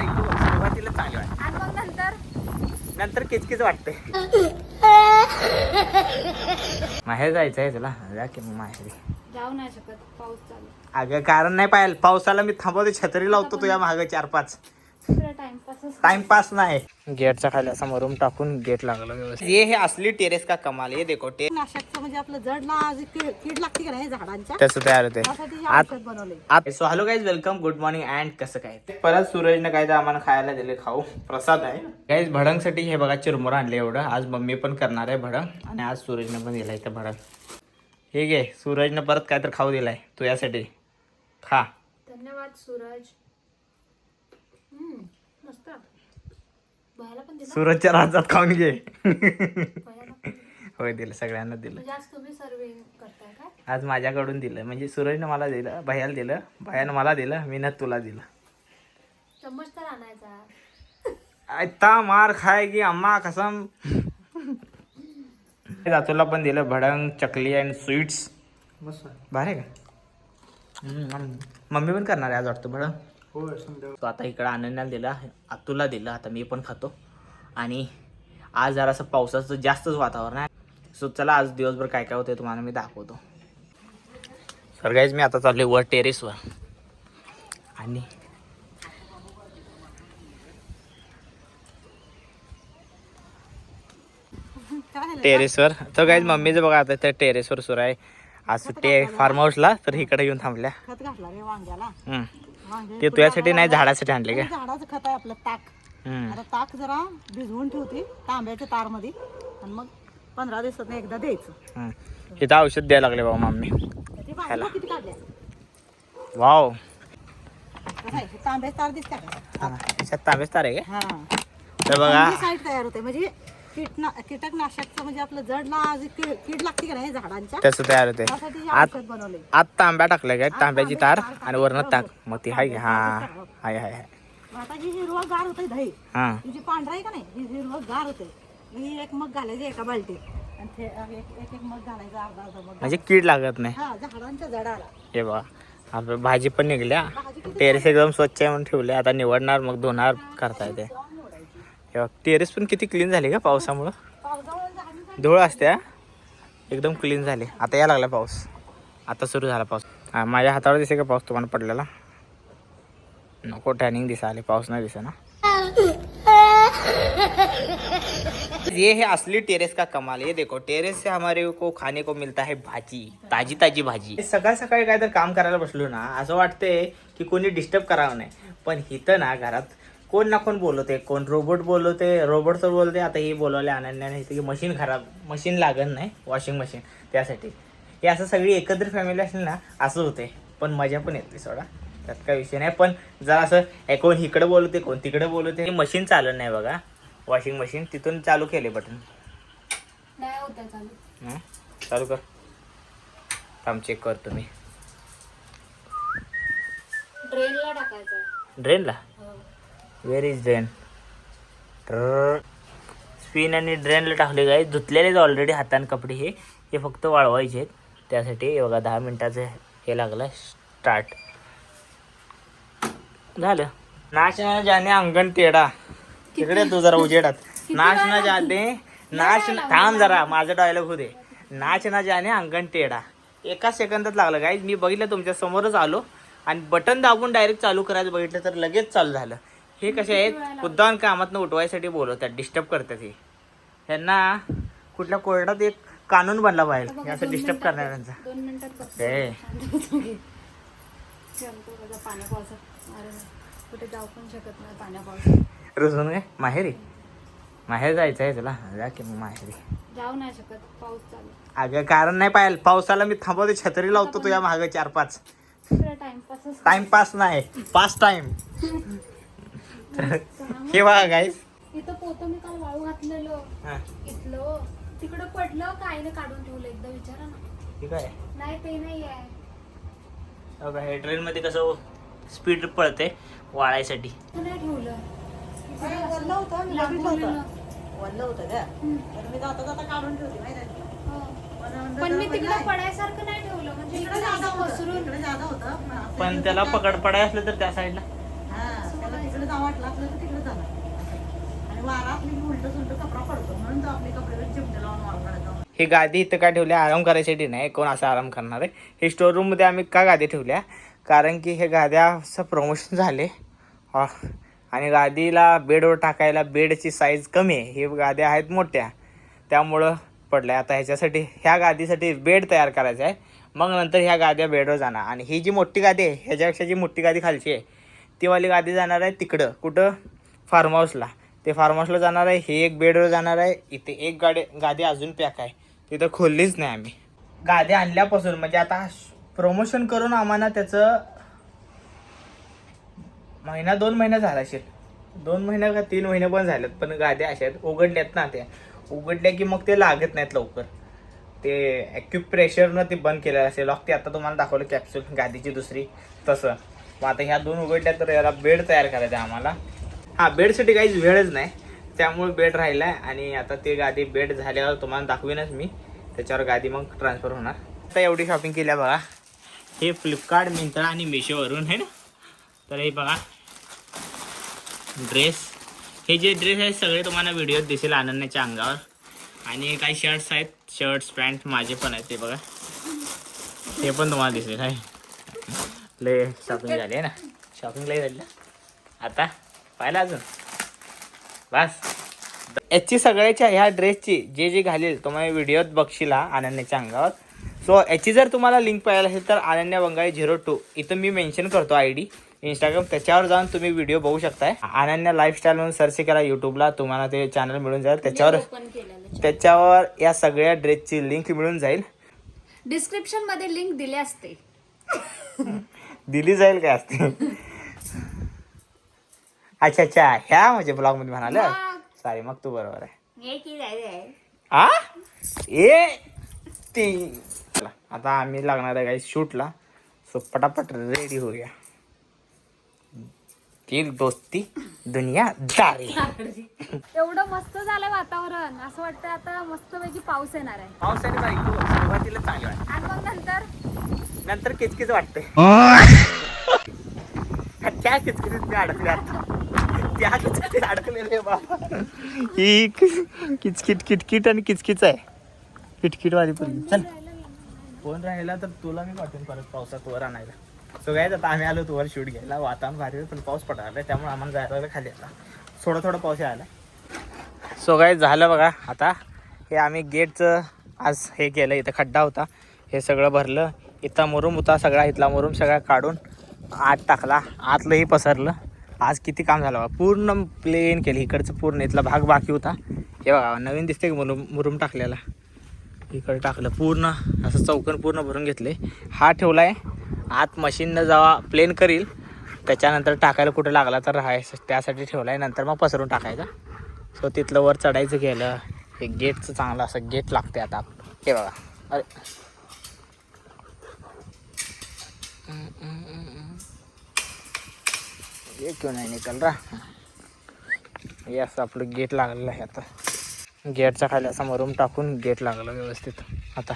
सुरुवातीला चांगलं वाटतं आणि मग नंतर किचकिच वाटते. माहेर जायचं आहे तुला? जा की मग माहेरी. जाऊ नाही शकत, पाऊस चालू. अगं कारण नाही पाहिजे पावसाला मी थांबवते, छत्री लावतो तुझ्या मागे 4-5. टाइमपास नाही. गेटच्या खाली असा मरून टाकून गेट लागलं व्यवस्थित. हे असली टेरेस का कमाल. हे देखो नाशकचं म्हणजे आपलं जडला कीड लागते का नाही झाडांच्या, तसं तयार होते. त्यासाठी हे औषध बनवले. So hello guys, welcome, good morning and कसं काय. परत सूरजने काय तर आम्हाला खायला दिले, खाऊ प्रसाद आहे गाईज. भडंगसाठी हे बघा चिरमुरा आणले एवढं. आज मम्मी पण करणार आहे भडंग आणि आज सूरजने पण दिलाय इथं भडंग. हे घे, सूरजने परत काय तर खाऊ दिलाय तू यासाठी, खा. धन्यवाद सूरज. मस्त. बाहेर पण दिला. सूरजच्या राज्यात खाऊन घे. बाहेर पण दिला. होय दिलं, सगळ्यांना दिलं. म्हणजे आज तुम्ही सर्विंग करताय काय? आज माझ्याकडून दिलं, म्हणजे सूरजने मला दिलं, भैयाला दिलं, भैयानं मला दिलं, मीनं तुला दिलं. चम्मच तर आणायचा. आयता मार खाय की अम्मा कसम. जातूला पण दिलं भडंग, चकली अँड स्वीट्स. भारी का? मम्मी पण करणार आहे आज वाटतं भडंग. तो आता इकडं अनन्याला दिला, आतूला दिलं, आता मी पण खातो. आणि आज जरासं पावसाचं जास्तच वातावरण आहे. सो चला आज दिवसभर काय काय होतं तुम्हाला मी दाखवतो. सर गाईज, मी आता चाललोय वर टेरेसवर. आणि टेरेसवर तर गाईज मम्मीचं बघा आता त्या टेरेसवर सुरू आहे. आज सुट्टी आहे फार्म हाऊसला, तर इकडे येऊन थांबल्या. खत घातला रे वांग्याला. वांगे ते तुझ्यासाठी नाही, झाडासाठी आणले का? झाडाचं खत आहे आपलं ताक. आता ताक जरा भिजवून ठेवते तांब्याच्या तार मध्ये आणि मग 15 दिवसात एकदा द्यायचं. इथं औषध द्यायला लागले बाबा मम्मी. ते बाजूला किती काढल्या वाव, कसं आहे तांब्याची तार दिसते का? त्याच्यात तांबेच तार आहे का? हा, तर बघा साईड तयार होते म्हणजे कीटकनाशकचं म्हणजे आपलं जडला कीड लागते का नाही झाडांच्या, तसं तयार होते. त्यासाठी हे औषध बनवले. आत तांब्या टाकलाय काय? तांब्याची तार आणि वरनं ताक. मग ती हाय हा हाय हाय हाय. आता ही हिरवं गार होते दही, हा तुझी पांढरा आहे का नाही, ही हिरवं गार होते. ही एक मग घालायची एका बालटीत आणि एक मग घालायचं अर्धा मग. म्हणजे कीड लागत नाही. हा, झाडांच्या जडाला. हे बघा आपलं भाजी पण निघल्या. टेरेस एकदम स्वच्छ आहे म्हणून ठेवले. आता निवडणार मग धुणार करता येते. टेरेस पण किती क्लीन झाली का पावसामुळं. धूळ असते हा. एकदम क्लीन झाली. आता यायला लागला पाऊस. आता सुरू झाला पाऊस. हा, माझ्या हातावर दिसे का पाऊस तुम्हाला पडलेला? नको, टॅनिंग दिसा आले, पाऊस नाही दिसे ना. ये है असली टेरेस का कमाल. ये देखो टेरेस से हमारे को खाने को मिलता है भाजी, ताजी ताजी भाजी. सकाळ सकाळी काय तर काम करायला बसलो ना, असं वाटतंय की कोणी डिस्टर्ब करावं नाही. पण इथं ना घरात कोण ना कोण बोलवते, कोण रोबोट बोलवते, रोबोटचं बोलते. आता हे बोलवले अनन्याने इथे की मशीन खराब, मशीन लागत नाही, वॉशिंग मशीन. त्यासाठी हे असं सगळी एकत्र फॅमिली असेल ना असं होते. पण मजा पण येते सोडा, त्यात काय विषय नाही. पण जरा असं कोण इकडे बोलवते, कोण तिकडे बोलवते. मशीन चालत नाही बघा, वॉशिंग मशीन. तिथून चालू केले बटन. नाही होत चालू. चालू कर, काम चेक करतो मी. ड्रेनला टाकायचं. ड्रेनला? वेर इज ड्रेन? स्पिन आणि ड्रेनला टाकले काय. धुतलेलेच ऑलरेडी हाताने कपडे. हे फक्त वाळवायचे आहेत. त्यासाठी हे बघा 10 मिनिटाचं हे लागलं स्टार्ट झालं. नाच ना जाने अंगण तेडा. तिकडे तू जरा उजेडात. नाच ना जाने, नाच थांब जरा, माझं डायलॉग होते. नाच ना जाने अंगण तेडा. एका सेकंदात लागलं काय. मी बघितलं तुमच्या समोरच आलो आणि बटन दाबून डायरेक्ट चालू करायचं बघितलं तर लगेच चालू झालं. हे कसे आहेत, मुद्दाम कामातनं उठवायसाठी बोलवतात, डिस्टर्ब करतात. हे ह्यांना कुठल्या कोर्टात एक कानून बनला पाहिजे असं डिस्टर्ब करणाऱ्यांचा. 2 मिनिटात पाण्या पावसात कुठे जाऊ पण शकत नाही पाण्या पावसात. रुसून काय माहेरी? माहेर जायचं आहे तुला? जा की मग माहेरी. जाऊ नाही शकत, पाऊस चालू. अगं कारण नाही पाहिजे पावसाला मी थांबवते, छत्री लावतो तुझ्या मागे 4-5. टाइमपास नाही, पास टाइम. हे बघा गाईस, इथं पोतं मी काल वाळू घातलेलो इथलं, तिकडं पडलं, कायने काढून ठेवलं. एकदा विचारा ना. ठीक आहे. नाही ते नाही आहे. बघा हे ट्रेन मध्ये कसं स्पीड पळते वाळायसाठी. नाही ठेवलं. वल्लं होतं, मी बघितलं होतं. वल्लं होतं का? तर मी जाता जाता काढून ठेवते माहिती आहे. पण मी तिकडे पडायसारखं नाही ठेवलं, म्हणजे इकडे जादा होतं. पण त्याला पकड पडाय असलं तर त्या साईडला हा, त्याला तिकडे जावं वाटलं इकडं आपलं तर तिकडे जाणार आणि वारा आपली उलट सुलट कपडा पडतो म्हणून तो आपले कपडे चिमटे लावून वाळू घालायचा. ही गादी इथं काय ठेवल्या आराम करायसाठी नाही, कोण असा आराम करणार आहे. हे स्टोर रूममध्ये आम्ही का गादी ठेवल्या, कारण की हे गाद्याचं प्रमोशन झाले आणि गादीला बेडवर टाकायला बेडची साईज कमी आहे. हे गाद्या आहेत मोठ्या, त्यामुळं पडल्या. आता ह्याच्यासाठी ह्या गादीसाठी बेड तयार करायचा आहे, मग नंतर ह्या गाद्या बेडवर जाणार. आणि ही जी मोठी गादी आहे ह्याच्यापेक्षा जी मोठी गादी खालची आहे ती वाली गादी जाणार आहे तिकडं कुठं फार्म हाऊसला. ते फार्म हाऊसला जाणार आहे. हे एक बेडवर जाणार आहे. इथे एक गादी अजून पॅक आहे, तिथं खोललीच नाही आम्ही. गादी आणल्यापासून म्हणजे आता प्रमोशन करून आम्हाला त्याचं महिना 2 महिने झाला असेल, 2 महिने का 3 महिने पण झालेत. पण गाद्या अशा आहेत उघडल्यात ना, त्या उघडल्या की मग ते लागत नाहीत लवकर. ते ॲक्युप्रेशरनं ते बंद केलेलं असेल लॉक. ते आता तुम्हाला दाखवलं कॅप्सूल गादीची दुसरी तसं. मग आता ह्या 2 उघडल्या तर याला बेड तयार करायचा आहे आम्हाला. बेडसाठी काहीच वेळच नाही, त्यामुळे बेड राहिला आहे. आणि आता ते गादी बेड झाल्यावर तुम्हाला दाखवीनच मी, त्याच्यावर गादी मग ट्रान्सफर होणार. आता एवढी शॉपिंग केल्या बघा. हे फ्लिपकार्ट, मिंत्रा आणि मिशोवरून आहे ना. तर हे बघा ड्रेस, हे जे ड्रेस आहेत सगळे तुम्हाला व्हिडिओत दिसेल अनन्याच्या अंगावर. आणि काही शर्ट्स आहेत, शर्ट्स पॅन्ट माझे पण आहेत ते बघा, हे पण तुम्हाला दिसेल. आहे लय शॉपिंग झाली आहे ना, शॉपिंग लय झाली. आता पाहिलं अजून बस. याची सगळ्याच्या ह्या ड्रेसची जे जे घालेल तुम्हाला व्हिडिओत बघशीला अनन्याच्या अंगावर. सो याची जर तुम्हाला लिंक पाहिजे असेल तर अनन्या बंगाळी 02 इथं मी मेन्शन करतो ID इंस्टाग्राम, त्याच्यावर जाऊन तुम्ही व्हिडिओ बघू शकताय. अनन्या लाईफस्टाईल म्हणून सर्च करा यूट्यूबला, तुम्हाला ते चॅनल मिळून जाईल. त्याच्यावर या सगळ्या ड्रेसची लिंक मिळून जाईल. डिस्क्रिप्शन मध्ये लिंक दिली असते. दिली जाईल काय असते. अच्छा ह्या माझ्या ब्लॉग मध्ये म्हणाले. सॉरी, मग तू बरोबर आहे. आता आम्ही लागणार आहे काही शूटला. सो पटापट रेडी होऊया. एक दोस्ती दुनिया दारी. एवढं मस्त झालंय वातावरण, असं वाटतं आता मस्तपैकी पाऊस येणार आहे. पावसाने सुरुवातीला चांगली वाटते आणि मग नंतर किचकिच वाटते. त्या किचकिचीत मी अडकले आता, त्या किचकिचीत अडकलेले बाबा. ही किचकिट किटकिट आणि किचकिच आहे, किटकिट वाली पण. चल फोन राहिला तर तुला मी पाठवून परत पावसात वर आणायला. सो काय आता आम्ही आलो वर शूट घ्यायला. वातावरण भारी पण पाऊस पडायला, त्यामुळे आम्हाला जायला लागलं खाली. आता थोडं पाऊस यायला. सो काय झालं बघा. आता हे आम्ही गेटचं आज हे केलं, इथं खड्डा होता हे सगळं भरलं. इथं मुरुम होता सगळा, इथला मुरुम सगळा काढून आत टाकला, आतलंही पसरलं. आज किती काम झालं बघा, पूर्ण प्लेन केलं. इकडचं पूर्ण इथला भाग बाकी होता. हे बघा नवीन दिसते की मुरुम टाकलेला, इकडे टाकलं पूर्ण असं चौकन पूर्ण भरून घेतले. हा ठेवलाय आत, मशीननं जेव्हा प्लेन करील त्याच्यानंतर टाकायला कुठं लागला तर राहायचं त्यासाठी ठेवलाय, नंतर मग पसरून टाकायचा. सो तिथलं वर चढायचं गेलं. हे गेटचं चांगलं असं गेट लागते आता. हे बघा, अरे ये क्यों नाही निकल रहा. हे असं आपलं गेट लागलेलं आहे. आता गेटच्या खाली असा मरूम टाकून गेट लागलं व्यवस्थित आता.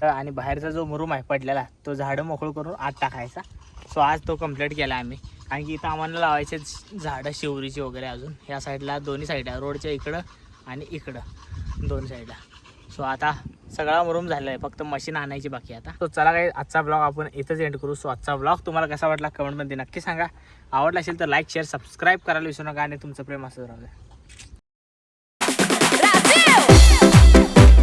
आणि बाहेरचा जो मुरुम आहे पडलेला तो झाडं मोकळं करून आत टाकायचा. सो आज तो कंप्लीट केला आम्ही. कारण की इथं आम्हाला लावायचे झाडं शिवरीची वगैरे अजून ह्या साईडला, दोन्ही साईडला, रोडच्या इकडं आणि इकडं 2 साईडला. सो आता सगळा मुरुम झालेला आहे, फक्त मशीन आणायची बाकी आता. तो चला काही आजचा ब्लॉग आपण इथंच एंड करू. सो आजचा ब्लॉग तुम्हाला कसा वाटला कमेंटमध्ये नक्की सांगा. आवडला असेल तर लाईक शेअर सबस्क्राईब करायला विसरू नका आणि तुमचं प्रेम असं राहू द्या.